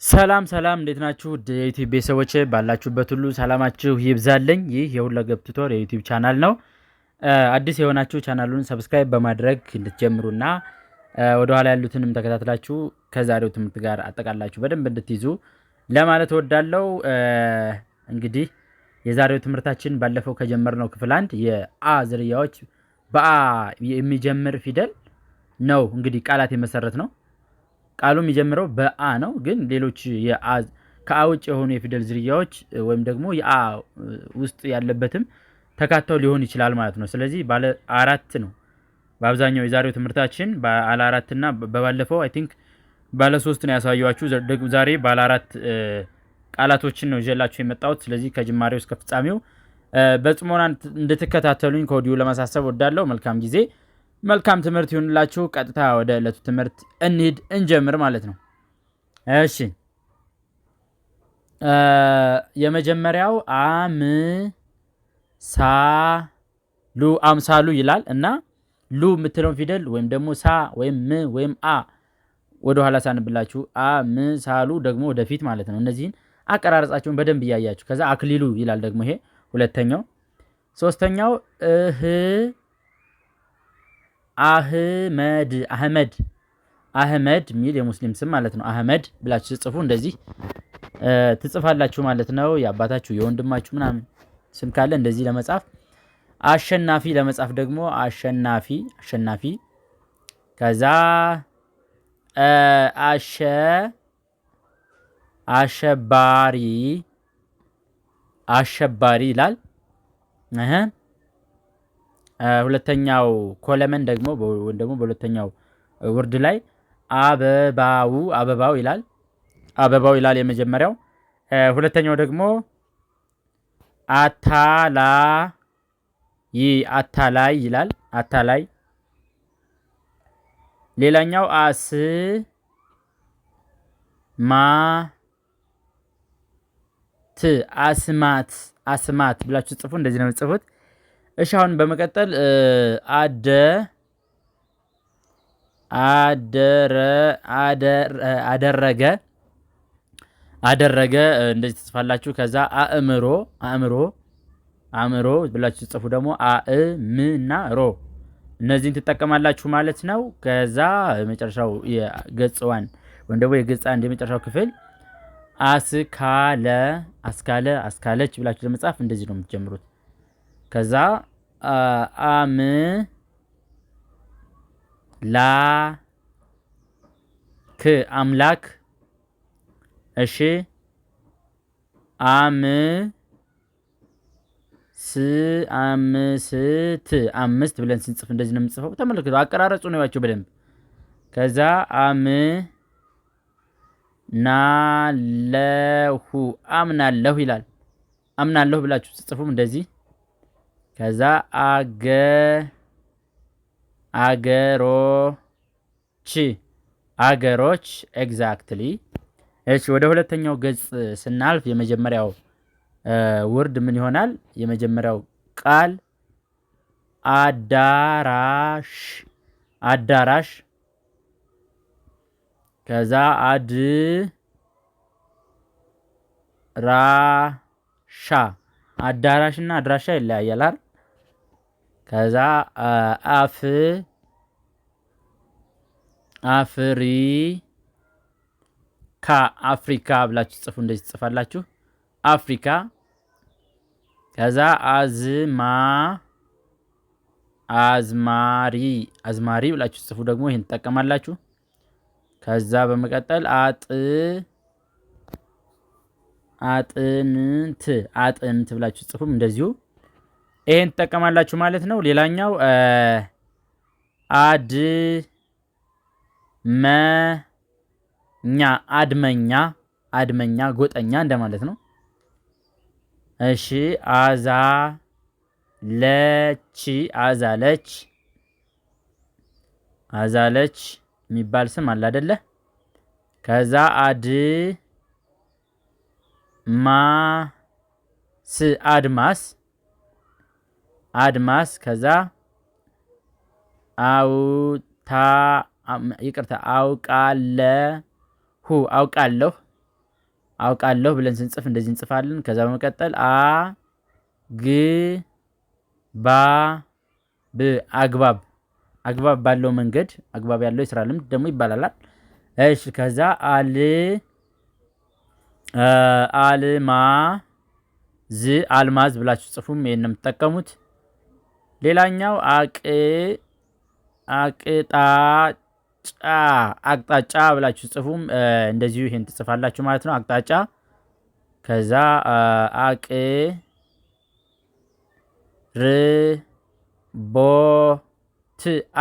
ሰላም ሰላም እንዴት ናችሁ? የዩቲዩብ ቤተሰቦች ባላችሁበት ሁሉ ሰላማችሁ ይብዛልኝ። ይህ የሁለገብ ቱቶር የዩቲዩብ ቻናል ነው። አዲስ የሆናችሁ ቻናሉን ሰብስክራይብ በማድረግ እንድትጀምሩና ወደኋላ ያሉትንም ተከታትላችሁ ከዛሬው ትምህርት ጋር አጠቃላችሁ በደንብ እንድትይዙ ለማለት እወዳለሁ። እንግዲህ የዛሬው ትምህርታችን ባለፈው ከጀመርነው ክፍል 1 የአ ዝርያዎች በአ የሚጀምር ፊደል ነው። እንግዲህ ቃላት የመሰረት ነው። ቃሉ የሚጀምረው በአ ነው፣ ግን ሌሎች ከአ ውጭ የሆኑ የፊደል ዝርያዎች ወይም ደግሞ የአ ውስጥ ያለበትም ተካተው ሊሆን ይችላል ማለት ነው። ስለዚህ ባለ አራት ነው በአብዛኛው የዛሬው ትምህርታችን ባለ አራት እና በባለፈው አይ ቲንክ ባለ 3 ነው ያሳየኋችሁ። ዛሬ ባለ አራት ቃላቶችን ነው ይዤላችሁ የመጣሁት። ስለዚህ ከጅማሬው እስከ ፍጻሜው በጽሞና እንድትከታተሉኝ ከወዲሁ ለማሳሰብ ወዳለሁ። መልካም ጊዜ፣ መልካም ትምህርት ይሁንላችሁ። ቀጥታ ወደ ዕለቱ ትምህርት እንጀምር ማለት ነው። እሺ የመጀመሪያው አምሳሉ ይላል እና ሉ የምትለውን ፊደል ወይም ደግሞ ሳ ወይም ም ወይም አ ወደ ኋላ ሳንብላችሁ አምሳሉ ደግሞ ወደፊት ማለት ነው። እነዚህን አቀራረጻቸውን በደንብ እያያችሁ ከዛ አክሊሉ ይላል ደግሞ ይሄ ሁለተኛው። ሶስተኛው አህመድ ሚል የሙስሊም ስም ማለት ነው። አህመድ ብላችሁ ጽፉ፣ እንደዚህ ትጽፋላችሁ ማለት ነው። የአባታችሁ የወንድማችሁ ምናምን ስም ካለ እንደዚህ ለመጻፍ። አሸናፊ ለመጻፍ ደግሞ አሸናፊ። ከዛ አሸባሪ ይላል። ሁለተኛው ኮለመን ደግሞ ወይም ደግሞ በሁለተኛው ወርድ ላይ አበባው ይላል የመጀመሪያው። ሁለተኛው ደግሞ አታላይ ይላል። አታላይ። ሌላኛው አስማት ብላችሁ ጽፉ። እንደዚህ ነው የምትጽፉት። እሺ አሁን በመቀጠል አደረገ እንደዚህ ትጽፋላችሁ። ከዛ አእምሮ ብላችሁ ጽፉ። ደግሞ እና ሮ እነዚህን ትጠቀማላችሁ ማለት ነው። ከዛ የመጨረሻው የገጽ 1 ወይም ደግሞ የገጽ 1 የመጨረሻው ክፍል አስካለች ብላችሁ ለመጻፍ እንደዚህ ነው የምትጀምሩት። ከዛ አምላክ። እሺ አምስት ብለን ስንጽፍ እንደዚህ ነው የምንጽፈው። ተመልከቱ፣ አቀራረጹ ነው ያቸው በደንብ። ከዛ አምናለሁ ይላል። አምናለሁ ብላችሁ ጽፉም እንደዚህ። ከዛ አገሮች ኤግዛክትሊ። እሺ ወደ ሁለተኛው ገጽ ስናልፍ የመጀመሪያው ወርድ ምን ይሆናል? የመጀመሪያው ቃል አዳራሽ። ከዛ አዳራሽ እና አድራሻ ይለያያል አይደል? ከዛ አፍሪካ ብላችሁ ጽፉ። እንደዚህ ትጽፋላችሁ አፍሪካ። ከዛ አዝማሪ ብላችሁ ጽፉ። ደግሞ ይሄን ትጠቀማላችሁ። ከዛ በመቀጠል አጥንት ብላችሁ ጽፉም እንደዚሁ ይሄን ትጠቀማላችሁ ማለት ነው። ሌላኛው አድመኛ ጎጠኛ እንደማለት ነው። እሺ አዛለች የሚባል ስም አለ አይደለ? ከዛ አድማስ። ከዛ አውቃለሁ አውቃለሁ ብለን ስንጽፍ እንደዚህ እንጽፋለን። ከዛ በመቀጠል አግባብ አግባብ ባለው መንገድ አግባብ ያለው የስራ ልምድ ደግሞ ይባላል። እሺ ከዛ አልማዝ ብላችሁ ጽፉም ይሄን ነው የምትጠቀሙት። ሌላኛው አቅጣጫ ብላችሁ ጽፉም እንደዚሁ ይሄን ትጽፋላችሁ ማለት ነው። አቅጣጫ ከዛ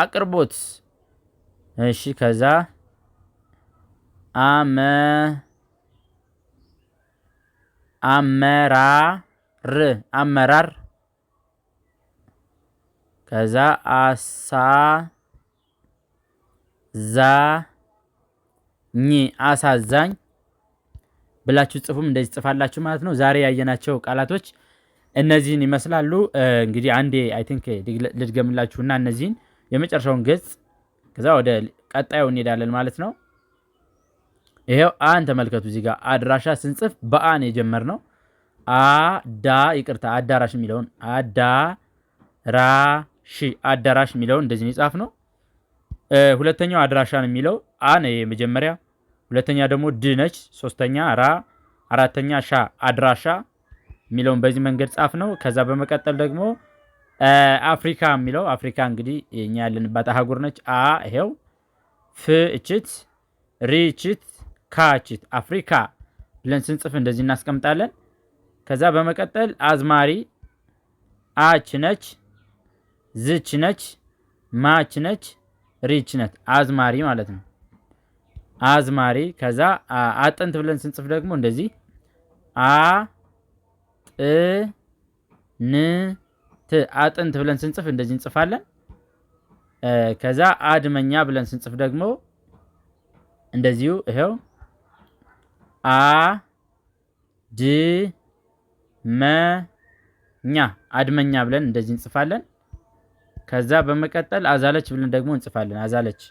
አቅርቦት። እሺ ከዛ አመራር ከዛ አሳዛኝ ብላችሁ ጽፉም እንደዚህ ጽፋላችሁ ማለት ነው። ዛሬ ያየናቸው ቃላቶች እነዚህን ይመስላሉ። እንግዲህ አንዴ አይ ቲንክ ልድገምላችሁና እነዚህን የመጨረሻውን ገጽ ከዛ ወደ ቀጣዩ እንሄዳለን ማለት ነው። ይሄው አን ተመልከቱ። እዚህ ጋር አድራሻ ስንጽፍ በአን የጀመርነው አዳራሽ የሚለውን አዳራሽ የሚለውን እንደዚህ ነው የጻፍነው። ሁለተኛው አድራሻን የሚለው ነው የመጀመሪያ፣ ሁለተኛ ደግሞ ድ ነች፣ ሶስተኛ አራተኛ አድራሻ የሚለውን በዚህ መንገድ ጻፍ ነው። ከዛ በመቀጠል ደግሞ አፍሪካ የሚለው አፍሪካ እንግዲህ የኛ ያለንባት አህጉር ነች። ይሄው እችት እችት እችት አፍሪካ ብለን ስንጽፍ እንደዚህ እናስቀምጣለን። ከዛ በመቀጠል አዝማሪ አች ነች፣ ዝች ነች፣ ማች ነች፣ ሪች ነች። አዝማሪ ማለት ነው። አዝማሪ ከዛ አጥንት ብለን ስንጽፍ ደግሞ እንደዚህ አጥንት ብለን ስንጽፍ እንደዚህ እንጽፋለን። ከዛ አድመኛ ብለን ስንጽፍ ደግሞ እንደዚሁ ይሄው አድመኛ ብለን እንደዚህ እንጽፋለን። ከዛ በመቀጠል አዛለች ብለን ደግሞ እንጽፋለን። አዛለች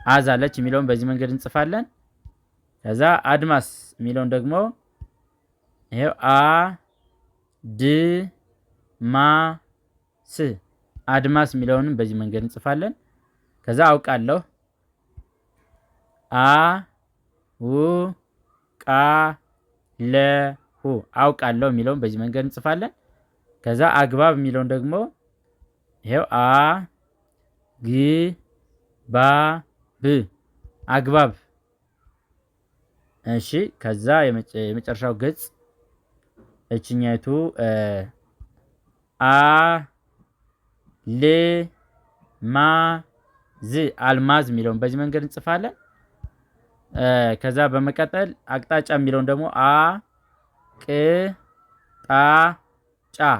አዛለች የሚለውን በዚህ መንገድ እንጽፋለን። ከዛ አድማስ የሚለውን ደግሞ ይሄው አድማስ የሚለውንም በዚህ መንገድ እንጽፋለን። ከዛ አውቃለሁ አውቃለሁ የሚለውን በዚህ መንገድ እንጽፋለን። ከዛ አግባብ የሚለውን ደግሞ ይሄው አግባብ። እሺ ከዛ የመጨረሻው ገጽ እችኛይቱ አልማዝ የሚለውን በዚህ መንገድ እንጽፋለን። ከዛ በመቀጠል አቅጣጫ የሚለውን ደግሞ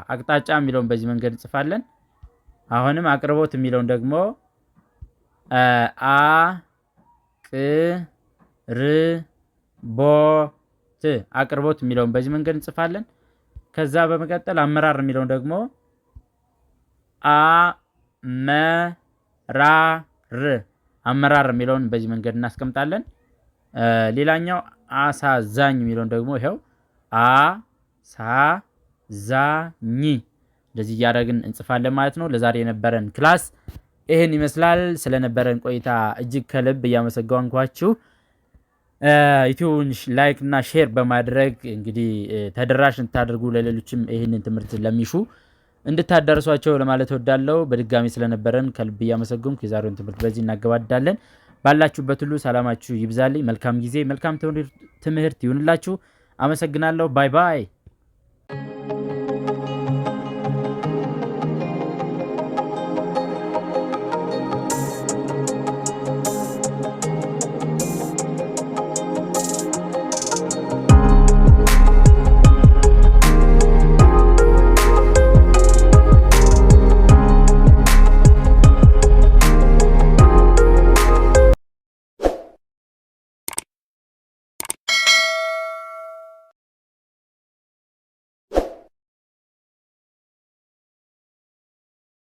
አቅጣጫ የሚለውን በዚህ መንገድ እንጽፋለን። አሁንም አቅርቦት የሚለውን ደግሞ አቅርቦት የሚለውን በዚህ መንገድ እንጽፋለን። ከዛ በመቀጠል አመራር የሚለውን ደግሞ አመራር የሚለውን በዚህ መንገድ እናስቀምጣለን። ሌላኛው አሳዛኝ የሚለውን ደግሞ ይሄው አሳዛኝ እንደዚህ እያደረግን እንጽፋለን ማለት ነው። ለዛሬ የነበረን ክላስ ይህን ይመስላል። ስለነበረን ቆይታ እጅግ ከልብ እያመሰገንኳችሁ ዩቲዩብን ላይክ እና ሼር በማድረግ እንግዲህ ተደራሽ እንድታደርጉ ለሌሎችም ይህንን ትምህርት ለሚሹ እንድታዳርሷቸው ለማለት እወዳለሁ። በድጋሚ ስለነበረን ከልብ እያመሰገንኩ የዛሬውን ትምህርት በዚህ እናገባዳለን። ባላችሁበት ሁሉ ሰላማችሁ ይብዛልኝ። መልካም ጊዜ፣ መልካም ትምህርት ይሁንላችሁ። አመሰግናለሁ። ባይ ባይ።